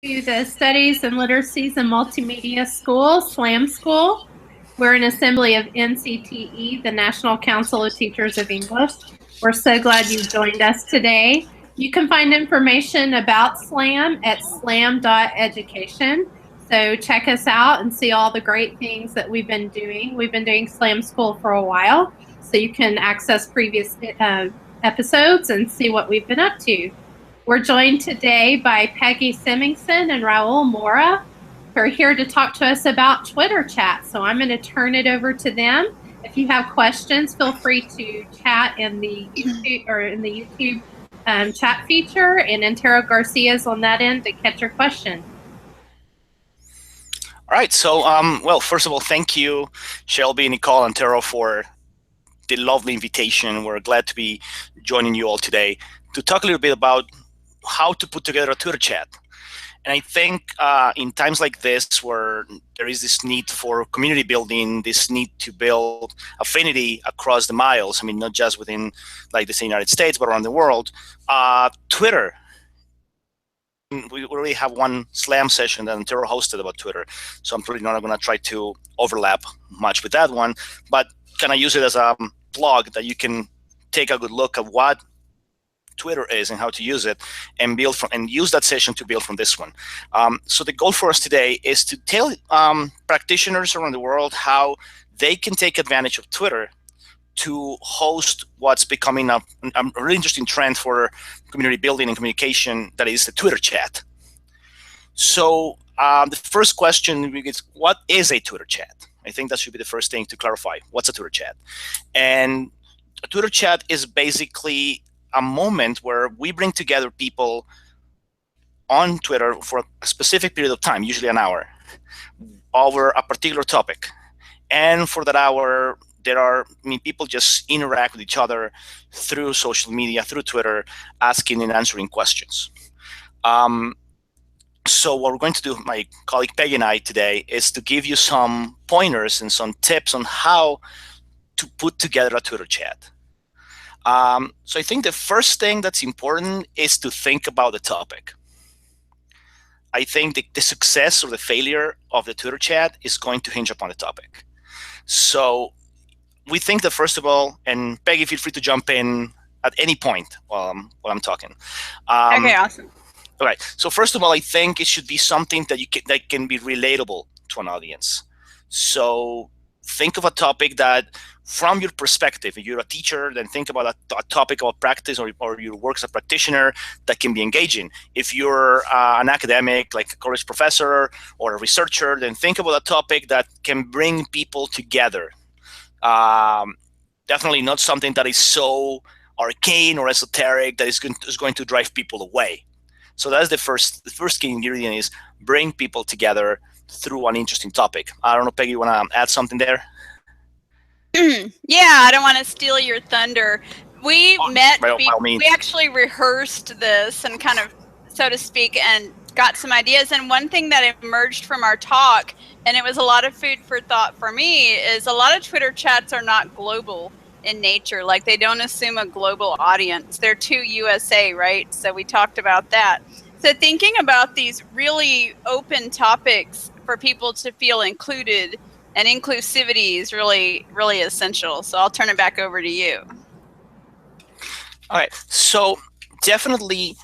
To the Studies and Literacies and Multimedia School, SLAM School. We're an assembly of NCTE, the National Council of Teachers of English. We're so glad you've joined us today. You can find information about SLAM at slam.education. So check us out and see all the great things that we've been doing. We've been doing SLAM School for a while, so you can access previous episodes and see what we've been up to. We're joined today by Peggy Semingson and Raúl Mora, who are here to talk to us about Twitter chat. So I'm going to turn it over to them. If you have questions, feel free to chat in the YouTube chat feature, and Antero Garcia's on that end to catch your question. All right. So, well, first of all, thank you, Shelby, Nicole, and Antero, for the lovely invitation. We're glad to be joining you all today to talk a little bit about how to put together a Twitter chat. And I think in times like this, where there is this need for community building, this need to build affinity across the miles, I mean, not just within, like, the United States, but around the world, Twitter. We already have one SLAM session that Antero hosted about Twitter, so I'm probably not going to try to overlap much with that one, but can I use it as a blog that you can take a good look at what Twitter is and how to use it, and build from, and use that session to build from this one. So the goal for us today is to tell practitioners around the world how they can take advantage of Twitter to host what's becoming a really interesting trend for community building and communication, that is the Twitter chat. So the first question is, what is a Twitter chat? I think that should be the first thing to clarify. What's a Twitter chat? And a Twitter chat is basically a moment where we bring together people on Twitter for a specific period of time, usually an hour, over a particular topic. And for that hour, people just interact with each other through social media, through Twitter, asking and answering questions. So what we're going to do, my colleague Peggy and I today, is to give you some pointers and some tips on how to put together a Twitter chat. So I think the first thing that's important is to think about the topic. I think the success or the failure of the Twitter chat is going to hinge upon the topic. So we think that, first of all, and Peggy, feel free to jump in at any point while I'm talking. Okay, awesome. All right. So first of all, I think it should be something that that can be relatable to an audience. So think of a topic that, from your perspective, if you're a teacher, then think about a topic about practice or your work as a practitioner that can be engaging. If you're an academic, like a college professor or a researcher, then think about a topic that can bring people together. Definitely not something that is so arcane or esoteric that is going to drive people away. So that's the first key ingredient, is bring people together through an interesting topic. I don't know, Peggy, you want to add something there? Yeah, I don't want to steal your thunder. We actually rehearsed this and kind of, so to speak, and got some ideas. And one thing that emerged from our talk, and it was a lot of food for thought for me, is a lot of Twitter chats are not global in nature. Like, they don't assume a global audience. They're too USA, right? So we talked about that. So thinking about these really open topics for people to feel included, and inclusivity is really, really essential. So I'll turn it back over to you. All right. So definitely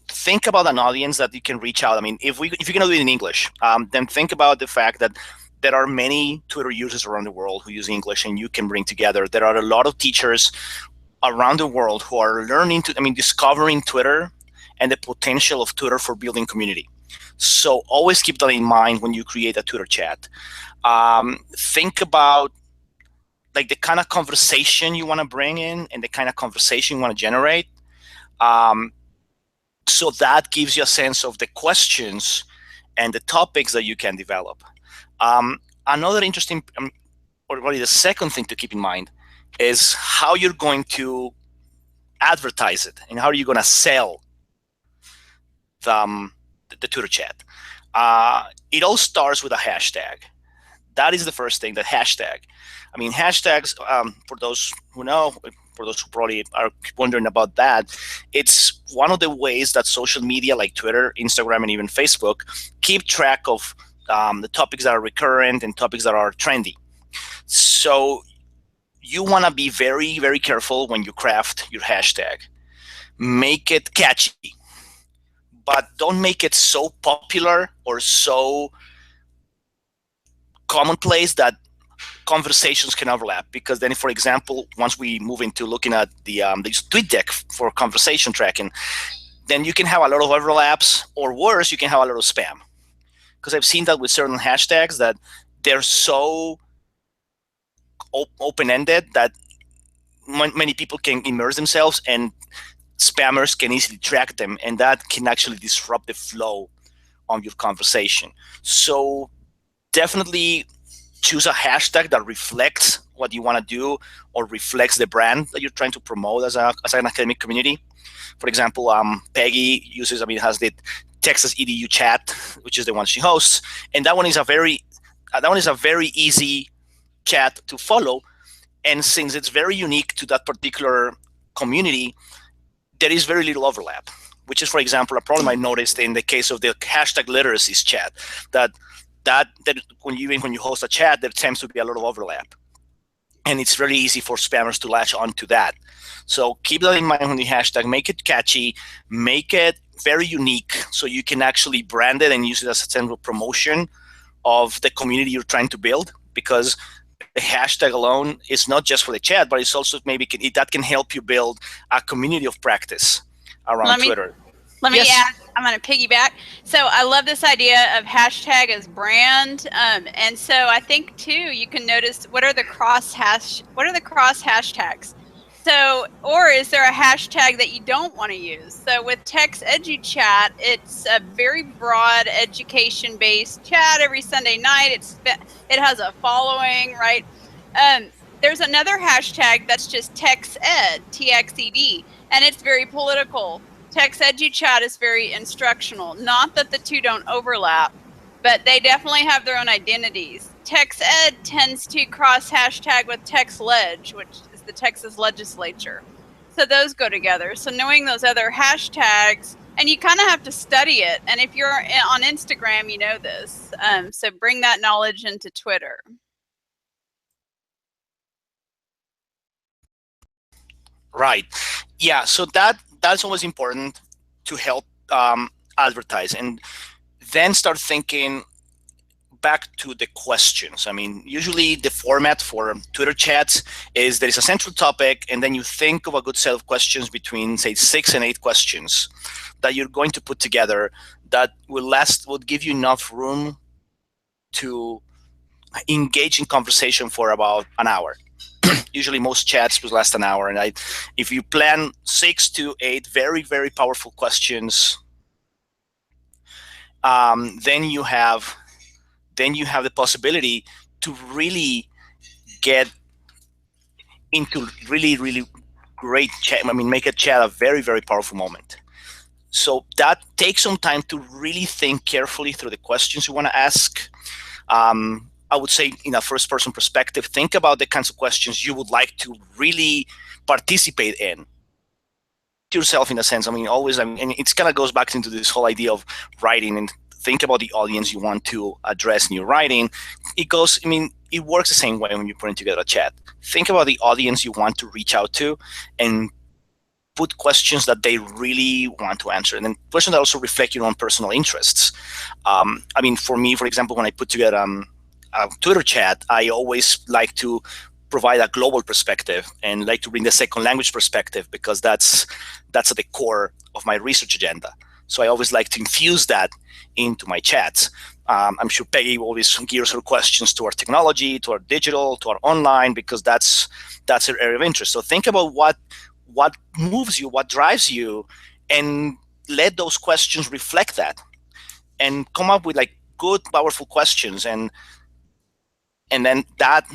think about an audience that you can reach out. I mean, if you're going to do it in English, then think about the fact that there are many Twitter users around the world who use English, and you can bring together. There are a lot of teachers around the world who are discovering Twitter and the potential of Twitter for building community. So always keep that in mind when you create a Twitter chat. Think about, like, the kind of conversation you want to bring in and the kind of conversation you want to generate. So that gives you a sense of the questions and the topics that you can develop. Another interesting, or really the second thing to keep in mind, is how you're going to advertise it and how are you going to sell the Twitter chat. It all starts with a hashtag. That is the first thing, the hashtag. I mean, hashtags, for those who know, for those who probably are wondering about that, it's one of the ways that social media like Twitter, Instagram, and even Facebook keep track of the topics that are recurrent and topics that are trendy. So you want to be very, very careful when you craft your hashtag. Make it catchy, but don't make it so popular or so commonplace that conversations can overlap. Because then, for example, once we move into looking at the tweet deck for conversation tracking, then you can have a lot of overlaps, or worse, you can have a lot of spam. Because I've seen that with certain hashtags that they're so open-ended that many people can immerse themselves, and spammers can easily track them, and that can actually disrupt the flow of your conversation. So definitely choose a hashtag that reflects what you want to do or reflects the brand that you're trying to promote as an academic community. For example, Peggy uses, has the Texas EDU chat, which is the one she hosts, and that one is a very easy chat to follow. And since it's very unique to that particular community, there is very little overlap, which is, for example, a problem I noticed in the case of the hashtag literacies chat, that when you host a chat, there tends to be a lot of overlap. And it's really easy for spammers to latch onto that. So keep that in mind when the hashtag, make it catchy, make it very unique so you can actually brand it and use it as a central promotion of the community you're trying to build, because the hashtag alone is not just for the chat, but it's also that can help you build a community of practice around Twitter. Let me add, I'm going to piggyback. So I love this idea of hashtag as brand. And so I think too, you can notice what are the cross hashtags? So, or is there a hashtag that you don't want to use? So with Text EduChat, it's a very broad education-based chat every Sunday night. It has a following, right? There's another hashtag that's just TextEd, TXED, and it's very political. Text EduChat is very instructional. Not that the two don't overlap, but they definitely have their own identities. TextEd tends to cross hashtag with TextLeg, which is the Texas legislature. So those go together. So knowing those other hashtags, and you kind of have to study it. And if you're on Instagram, you know this. So bring that knowledge into Twitter. Right. Yeah. So that's always important to help advertise, and then start thinking back to the questions. Usually the format for Twitter chats is there is a central topic, and then you think of a good set of questions between, say, 6 and 8 questions that you're going to put together that will give you enough room to engage in conversation for about an hour. Usually most chats will last an hour, and if you plan 6 to 8 very, very powerful questions, then you have the possibility to really get into really, really great chat. Make a chat a very, very powerful moment. So that takes some time to really think carefully through the questions you want to ask. I would say, in a first-person perspective, think about the kinds of questions you would like to really participate in yourself, in a sense. And it kind of goes back into this whole idea of writing, and think about the audience you want to address in your writing. It works the same way when you're putting together a chat. Think about the audience you want to reach out to, and put questions that they really want to answer, and then questions that also reflect your own personal interests. For me, for example, when I put together a Twitter chat, I always like to provide a global perspective and like to bring the second language perspective, because that's at the core of my research agenda. So I always like to infuse that into my chats. I'm sure Peggy always gears her questions to our technology, to our digital, to our online, because that's her area of interest. So think about what moves you, what drives you, and let those questions reflect that, and come up with good, powerful questions. And then that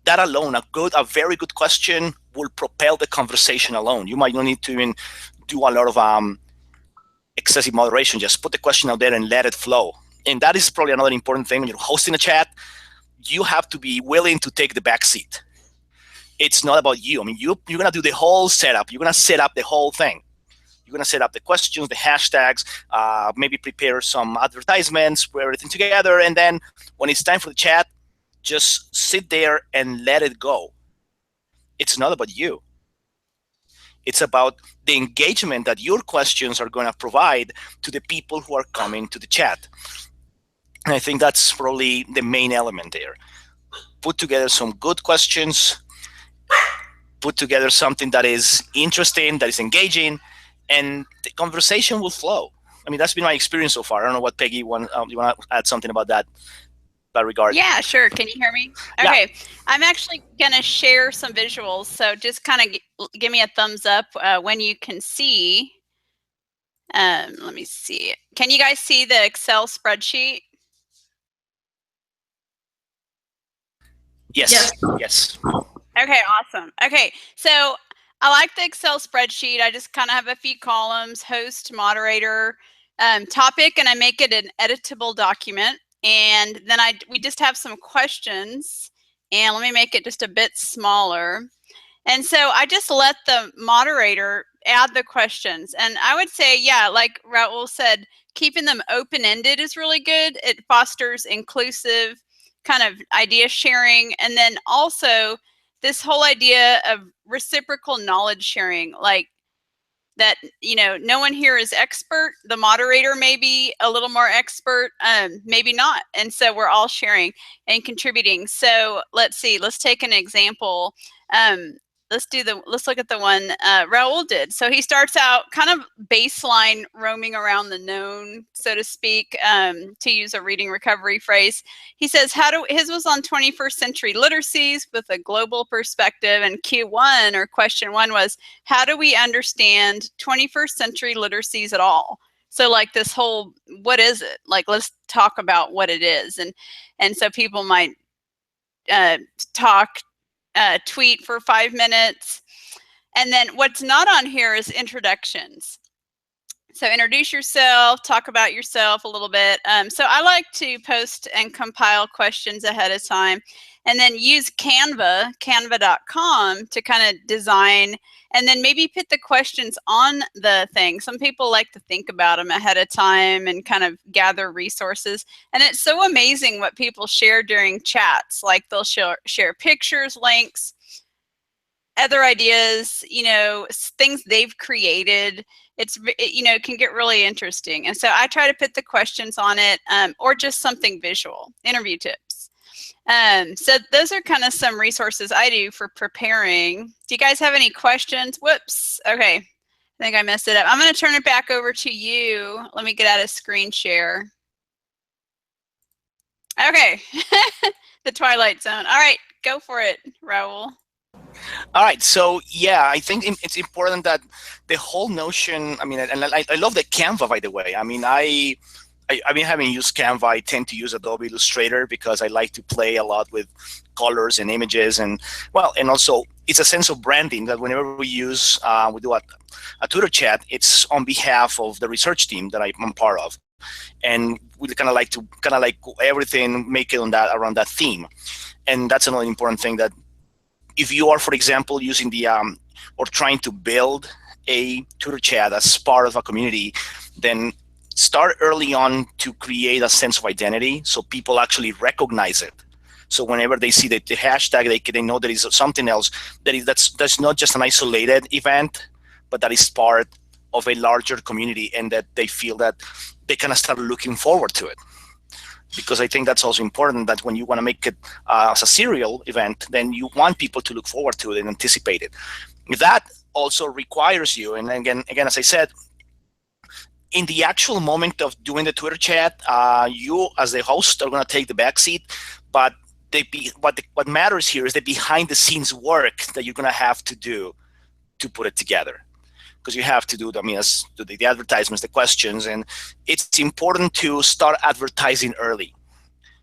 alone, a very good question will propel the conversation alone. You might not need to even do a lot of excessive moderation. Just put the question out there and let it flow. And that is probably another important thing when you're hosting a chat. You have to be willing to take the back seat. it's not about you. I mean, you're going to do the whole setup. You're going to set up the whole thing. You're going to set up the questions, the hashtags, maybe prepare some advertisements, put everything together. And then when it's time for the chat, just sit there and let it go. It's not about you. It's about the engagement that your questions are going to provide to the people who are coming to the chat. And I think that's probably the main element there. Put together some good questions, put together something that is interesting, that is engaging, and the conversation will flow. I mean, that's been my experience so far. I don't know what Peggy, you want to add something about that regard? Yeah, sure. Can you hear me? Okay. Yeah. I'm actually going to share some visuals. So just kind of give me a thumbs up when you can see. Let me see. Can you guys see the Excel spreadsheet? Yes. Yes. Okay, awesome. Okay, so I like the Excel spreadsheet. I just kind of have a few columns: host, moderator, topic, and I make it an editable document. And then we just have some questions, and let me make it just a bit smaller. And so I just let the moderator add the questions. And I would say, yeah, like Raúl said, keeping them open-ended is really good. It fosters inclusive kind of idea sharing. And then also this whole idea of reciprocal knowledge sharing, like that, you know, no one here is expert. The moderator may be a little more expert, maybe not. And so we're all sharing and contributing. So let's see, let's take an example. Let's look at the one Raúl did. So he starts out kind of baseline roaming around the known, so to speak, to use a reading recovery phrase. He says, his was on 21st century literacies with a global perspective, and Q1 or question one was, how do we understand 21st century literacies at all? So like this whole, what is it? Like, let's talk about what it is. And so people might tweet for 5 minutes. And then what's not on here is introductions. So introduce yourself, talk about yourself a little bit. So I like to post and compile questions ahead of time, and then use canva.com to kind of design, and then maybe put the questions on the thing. Some people like to think about them ahead of time and kind of gather resources. And it's so amazing what people share during chats. Like they'll share pictures, links, other ideas, you know, things they've created. It can get really interesting. And so I try to put the questions on it, or just something visual, interview tips. So those are kind of some resources I do for preparing. Do you guys have any questions? Whoops. Okay. I think I messed it up. I'm going to turn it back over to you. Let me get out of screen share. Okay. The Twilight Zone. All right. Go for it, Raúl. All right, so yeah, I think it's important that the whole notion, I mean, and I love the Canva, by the way. I mean, I've been having used Canva. I tend to use Adobe Illustrator because I like to play a lot with colors and images, and well, and also it's a sense of branding that whenever we do a Twitter chat, it's on behalf of the research team that I'm part of, and we kind of like everything, make it around that theme, and that's another important thing that. If you are, for example, using the or trying to build a Twitter chat as part of a community, then start early on to create a sense of identity so people actually recognize it. So whenever they see the hashtag, they know there is something else that's not just an isolated event, but that is part of a larger community, and that they feel that they kind of start looking forward to it. Because I think that's also important, that when you want to make it as a serial event, then you want people to look forward to it and anticipate it. That also requires you, and again, as I said, in the actual moment of doing the Twitter chat, you as the host are going to take the back seat, but what matters here is the behind the scenes work that you're going to have to do to put it together. Because you have to do, the advertisements, the questions, and it's important to start advertising early.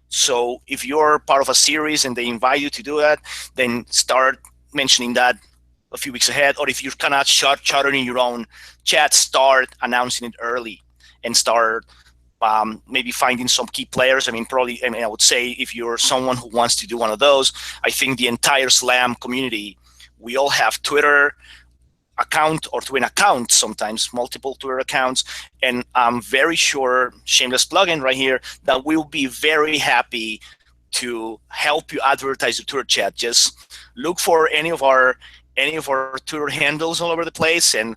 So if you're part of a series and they invite you to do that, then start mentioning that a few weeks ahead. Or if you're kind of chartering your own chat, start announcing it early and start maybe finding some key players. I mean, I would say if you're someone who wants to do one of those, I think the entire Slam community We all have Twitter account or twin accounts, sometimes multiple Twitter accounts. And I'm very sure, shameless plugin right here, that we'll be very happy to help you advertise your Twitter chat. Just look for any of our Twitter handles all over the place, and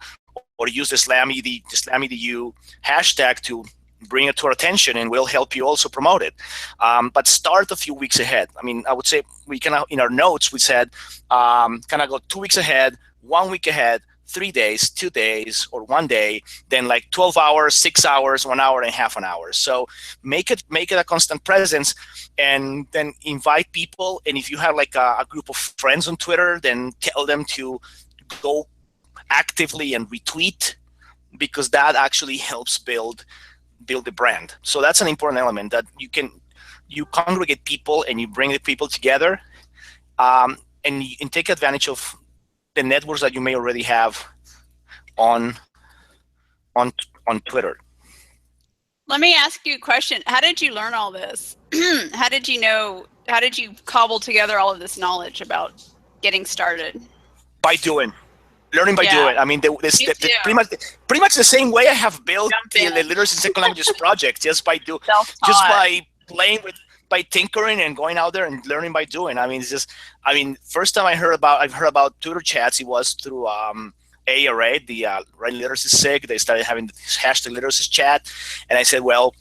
or use the SlamEDU hashtag to bring it to our attention, and we'll help you also promote it. But start a few weeks ahead. I mean, I would say we can, in our notes, we said kind of go 2 weeks ahead, 1 week ahead, 3 days, 2 days, or 1 day, then like 12 hours, 6 hours, 1 hour, and half an hour. So make it a constant presence, and then invite people. And if you have like a group of friends on Twitter, then tell them to go actively and retweet, because that actually helps build the brand. So that's an important element, that you congregate people and you bring the people together, and take advantage of the networks that you may already have on Twitter. Let me ask you a question. How did you learn all this? How did you cobble together all of this knowledge about getting started? By doing. Learning by doing. I mean, pretty much the same way I have built the Literacy in Second Languages project, just by playing with, by tinkering and going out there and learning by doing. I mean, it's just, I mean, first time I've heard about Twitter chats, it was through ARA, the Writing Literacy SIG. They started having this hashtag literacy chat, and I said, well,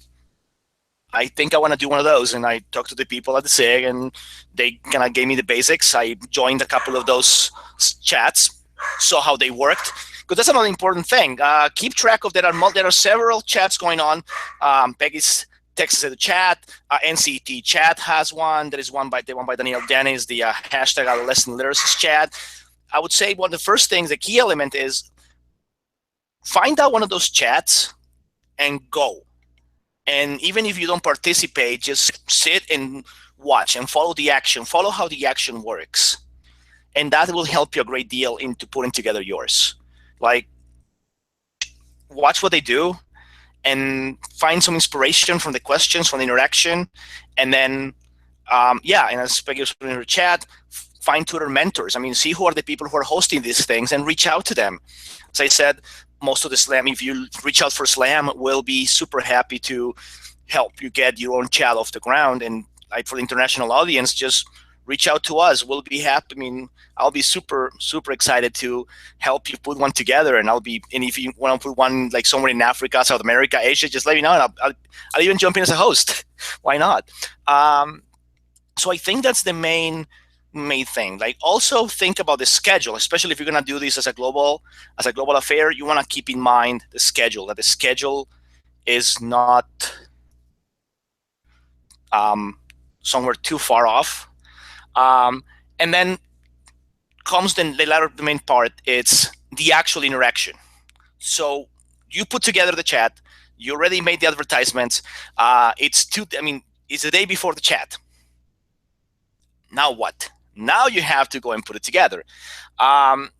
I think I want to do one of those. And I talked to the people at the SIG, and they kind of gave me the basics. I joined a couple of those chats, saw how they worked, because that's another important thing. Keep track of there are several chats going on. Peggy's texts in the chat. NCT chat has one. There is one by Daniel Dennis, the hashtag Adolescent Literacy chat. I would say one of the first things, the key element is find out one of those chats and go. And even if you don't participate, just sit and watch and follow the action. Follow how the action works. And that will help you a great deal into putting together yours. Like, watch what they do and find some inspiration from the questions, from the interaction. And then, and as Peggy was putting in her chat, find Twitter mentors. I mean, see who are the people who are hosting these things and reach out to them. As I said, most of the Slam, if you reach out for Slam, we'll be super happy to help you get your own chat off the ground. And like for the international audience, just reach out to us. We'll be happy. I mean, I'll be super, super excited to help you put one together. And if you want to put one like somewhere in Africa, South America, Asia, just let me know. And I'll even jump in as a host. Why not? So I think that's the main thing. Like, also think about the schedule, especially if you're going to do this as a global affair. You want to keep in mind the schedule, that the schedule is not somewhere too far off. And then comes the main part. It's the actual interaction. So you put together the chat. You already made the advertisements. It's the day before the chat. Now what? Now you have to go and put it together.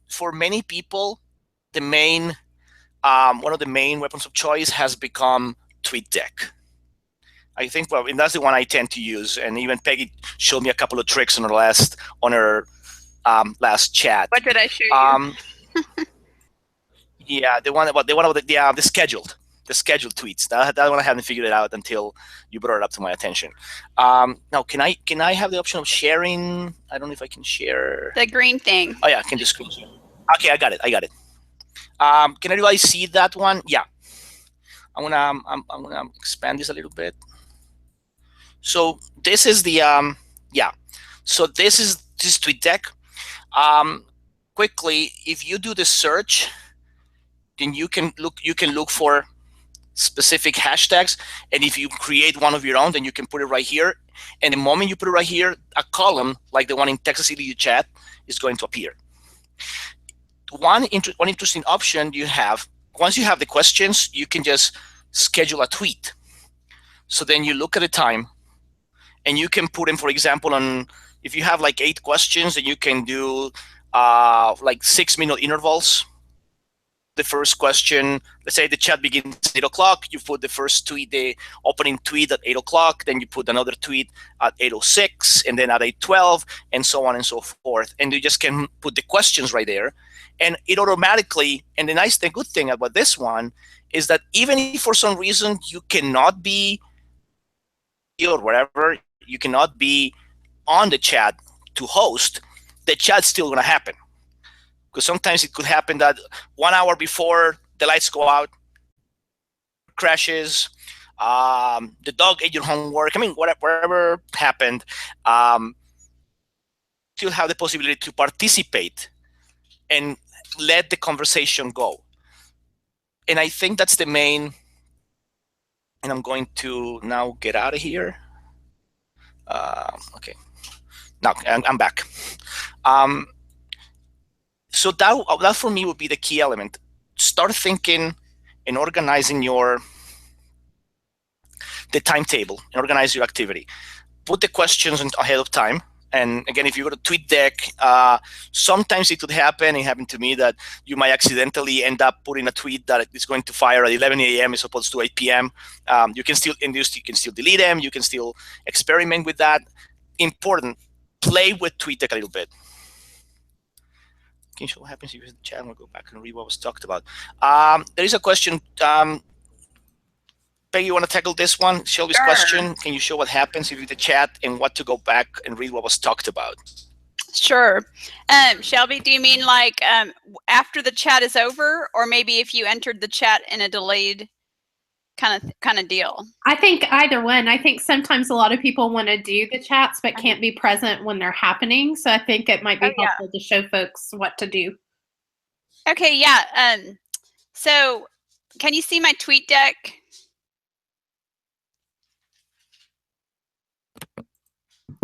For many people, the main one of the main weapons of choice has become TweetDeck. I think, well, and that's the one I tend to use. And even Peggy showed me a couple of tricks on her last chat. What did I show you? Yeah, the one about the scheduled tweets. That one I haven't figured it out until you brought it up to my attention. Now, can I have the option of sharing? I don't know if I can share the green thing. Oh yeah, I can just screen share. Okay, I got it. Can everybody see that one? Yeah. I'm gonna expand this a little bit. So this is the So this is TweetDeck. Quickly, if you do the search, then you can look for specific hashtags, and if you create one of your own, then you can put it right here. And the moment you put it right here, a column like the one in Texas EDU chat is going to appear. One interesting option you have, once you have the questions, you can just schedule a tweet. So then you look at the time, and you can put in, for example, if you have like 8 questions, then you can do like 6-minute intervals. the first question. Let's say the chat begins at 8 o'clock. You put the first tweet, the opening tweet at 8 o'clock. Then you put another tweet at 8:06, and then at 8:12, and so on and so forth. And you just can put the questions right there, and it automatically. And the good thing about this one is that even if for some reason you cannot be or whatever, you cannot be on the chat to host, the chat's still going to happen. Because sometimes it could happen that 1 hour before the lights go out, crashes, the dog ate your homework. I mean, whatever happened, still have the possibility to participate and let the conversation go. And I think that's the main. And I'm going to now get out of here. Okay, now I'm back. So that for me would be the key element. Start thinking and organizing the timetable and organize your activity. Put the questions ahead of time. And again, if you go to TweetDeck, sometimes it could happen. It happened to me that you might accidentally end up putting a tweet that is going to fire at 11 a.m. as opposed to 8 p.m. You can still delete them. You can still experiment with that. Important, play with TweetDeck a little bit. Can you show what happens if you use the chat? We'll go back and read what was talked about. There is a question. Peggy, you want to tackle this one? Shelby's question. Can you show what happens if you use the chat and what to go back and read what was talked about? Sure. Shelby, do you mean like after the chat is over, or maybe if you entered the chat in a delayed kind of deal? I think either one. I think sometimes a lot of people want to do the chats but can't be present when they're happening. So I think it might be helpful to show folks what to do. Okay, yeah. So can you see my TweetDeck?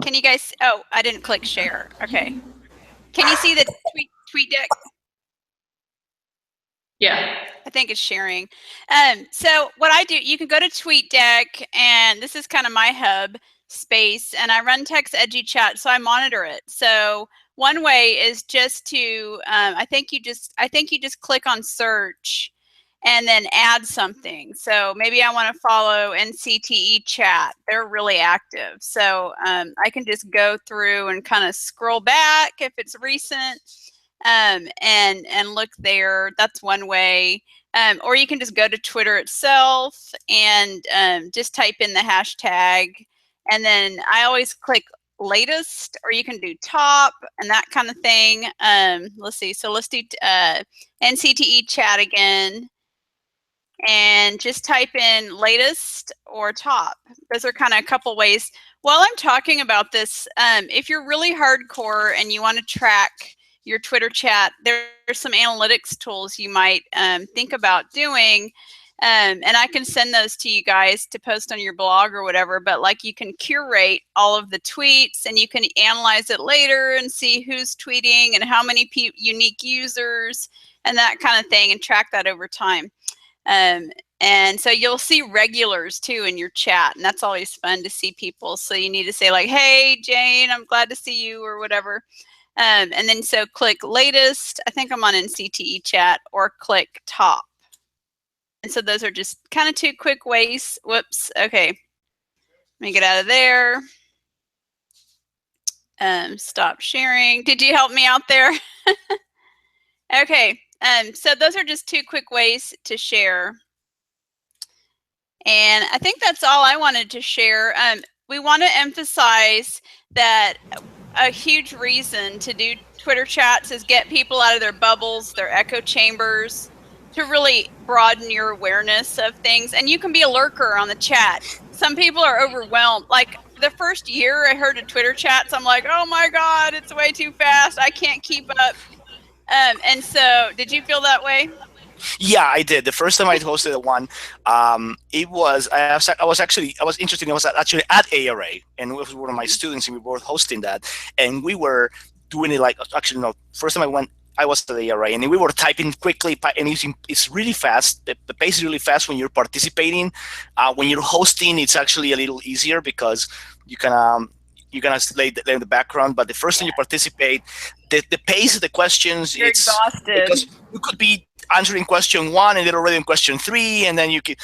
Can you guys? Oh, I didn't click share. Okay. Can you see the TweetDeck? Yeah. I think it's sharing. So what I do, you can go to TweetDeck, and this is kind of my hub space, and I run Text Edgy Chat, so I monitor it. So one way is just to, I think you just click on search and then add something. So maybe I want to follow NCTE Chat. They're really active. So I can just go through and kind of scroll back if it's recent. And look there. That's one way. Or you can just go to Twitter itself and just type in the hashtag. And then I always click latest, or you can do top and that kind of thing. Let's see. So let's do NCTE Chat again. And just type in latest or top. Those are kind of a couple ways. While I'm talking about this, if you're really hardcore and you want to track your Twitter chat, there's some analytics tools you might think about doing. And I can send those to you guys to post on your blog or whatever, but like you can curate all of the tweets and you can analyze it later and see who's tweeting and how many unique users and that kind of thing, and track that over time. And so you'll see regulars too in your chat, and that's always fun to see people. So you need to say like, hey, Jane, I'm glad to see you, or whatever. And then so click latest. I think I'm on NCTE Chat, or click top. And so those are just kind of two quick ways. Whoops. Okay. Let me get out of there. Stop sharing. Did you help me out there? Okay. So those are just two quick ways to share. And I think that's all I wanted to share. We want to emphasize that a huge reason to do Twitter chats is get people out of their bubbles, their echo chambers, to really broaden your awareness of things. And you can be a lurker on the chat. Some people are overwhelmed. Like the first year I heard of Twitter chats, I'm like, oh my God, it's way too fast. I can't keep up. And so, did you feel that way? Yeah, I did. The first time I hosted one, it was I was interested. I was actually at ARA, and it was one of my students, and we were hosting that, and we were doing it like actually no. First time I was at ARA, and we were typing quickly, and it's really fast. The pace is really fast when you're participating. When you're hosting, it's actually a little easier because you can. You're gonna lay in the background, but the first time you participate, the pace of the questions, you're exhausted. Because you could be answering question 1 and they're already in question 3, and then you can,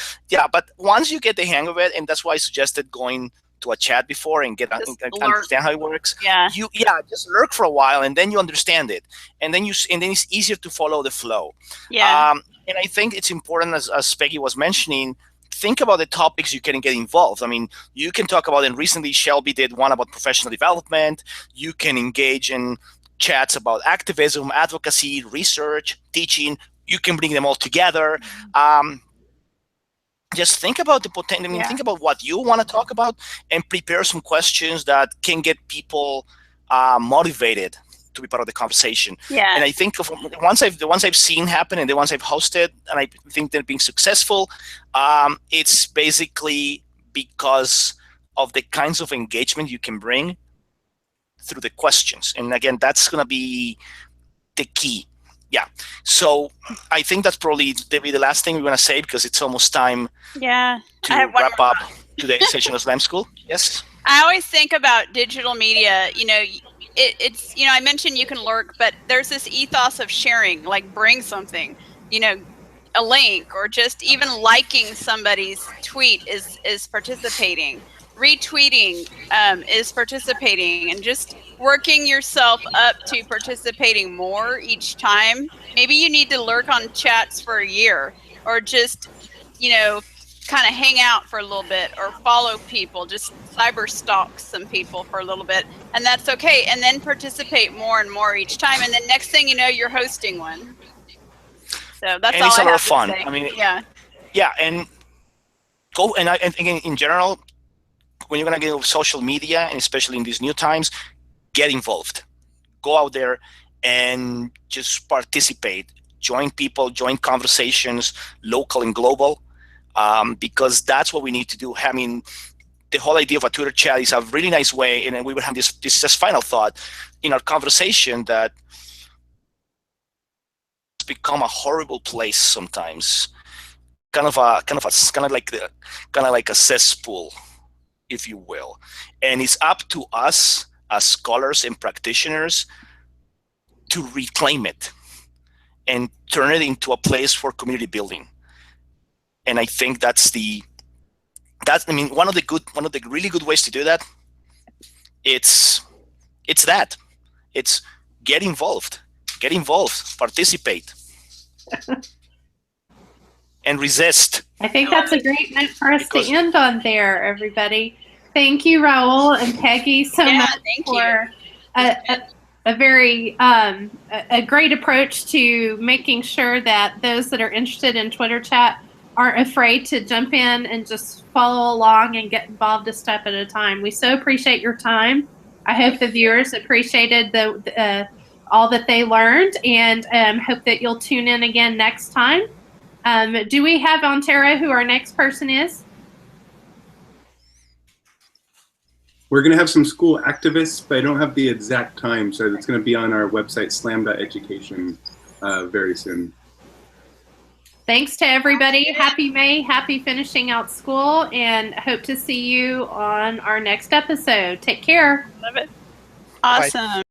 but once you get the hang of it, and that's why I suggested going to a chat before and understand how it works. Just lurk for a while, and then you understand it, and then it's easier to follow the flow. And I think it's important, as Peggy was mentioning, think about the topics you can get involved. I mean, you can talk about, and recently Shelby did one about professional development. You can engage in chats about activism, advocacy, research, teaching. You can bring them all together. Just think about the potential. I mean, think about what you want to talk about, and prepare some questions that can get people motivated to be part of the conversation. And I think the ones I've seen happen, and the ones I've hosted, and I think they're being successful, it's basically because of the kinds of engagement you can bring through the questions. And again, that's going to be the key. So I think that's probably the last thing we're going to say, because it's almost time to wrap up today's session of Slam School. Yes. I always think about digital media, it's, I mentioned you can lurk, but there's this ethos of sharing, like bring something, a link, or just even liking somebody's tweet is participating. Retweeting is participating, and just working yourself up to participating more each time. Maybe you need to lurk on chats for a year, or just, kind of hang out for a little bit, or follow people, just cyber stalk some people for a little bit, and that's okay. And then participate more and more each time, and then next thing you know, you're hosting one. So that's all. It's a lot of fun. I mean, and go, and again, in general, when you're going to get on social media, and especially in these new times, get involved. Go out there and just participate. Join people, join conversations, local and global, because that's what we need to do. I mean, the whole idea of a Twitter chat is a really nice way, and we would have this just final thought in our conversation, that it's become a horrible place sometimes, kind of like a cesspool, if you will. And it's up to us as scholars and practitioners to reclaim it and turn it into a place for community building. And I think one of the really good ways to do that, it's get involved, participate, and resist. I think that's a great note for us to end on there, everybody. Thank you, Raúl and Peggy, so much for a very a great approach to making sure that those that are interested in Twitter chat aren't afraid to jump in and just follow along and get involved a step at a time. We so appreciate your time. I hope the viewers appreciated all that they learned, and hope that you'll tune in again next time. Do we have on Tara who our next person is? We're going to have some school activists, but I don't have the exact time, so it's going to be on our website, slam.education, very soon. Thanks to everybody. Happy May, happy finishing out school, and hope to see you on our next episode. Take care. Love it. Awesome. Bye.